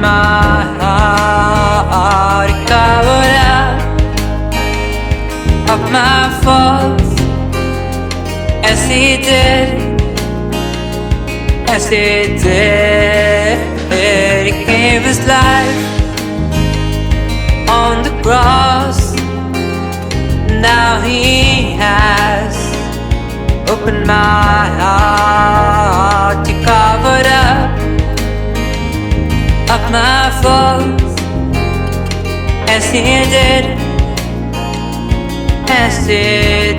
my heart, covered up of my faults, as He did, as He did. He gave His life on the cross. Now He has opened my heart, He covered up of my faults, as He did, as He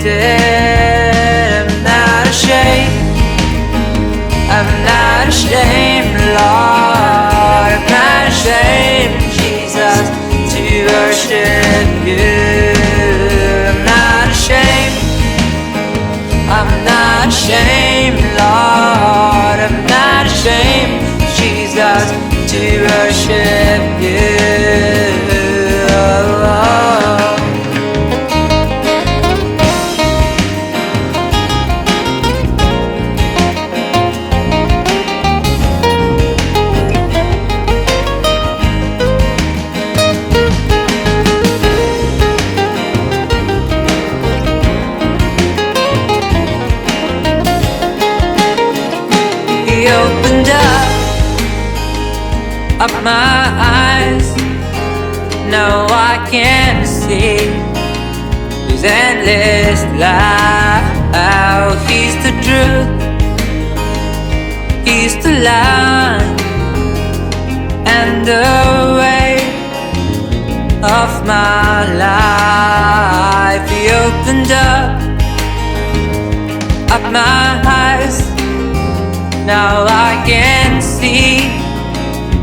did. I'm not ashamed, I'm not ashamed, Lord, I'm not ashamed, Jesus, to worship You. I'm not ashamed, I'm not ashamed, Lord, I'm not ashamed, Jesus, to worship You. He opened up my eyes. Now I can see His endless life. He's the truth, He's the light, and the way of my life. He opened up my eyes. Now I can see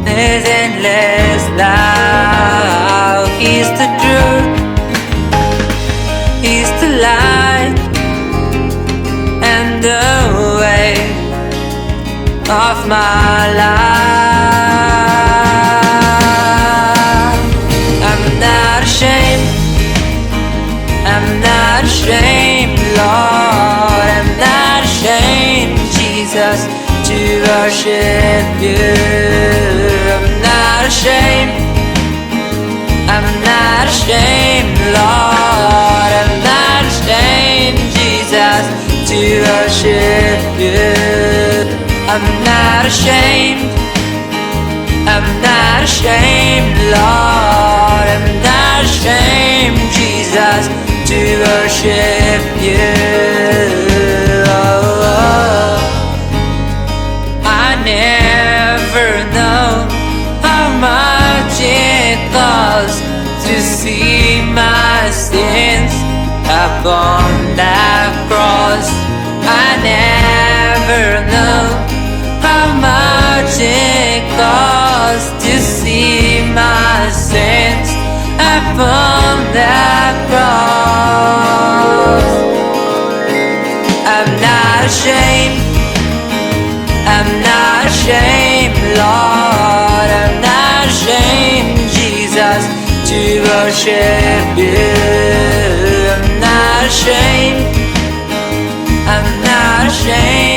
His endless love. He's the truth, He's the light, and the way of my life. I'm not ashamed, I'm not ashamed, Lord, I'm not ashamed, Jesus, to worship You. I'm not ashamed, I'm not ashamed, Lord, I'm not ashamed, Jesus, to worship You. I'm not ashamed, I'm not ashamed, Lord, I'm not ashamed, Jesus, to worship You. To see my sins upon that cross. I never know how much it costs to see my sins upon that cross. I'm not ashamed, I'm not ashamed, Lord, I'm not ashamed, Jesus, to worship You. I'm not ashamed, I'm not ashamed,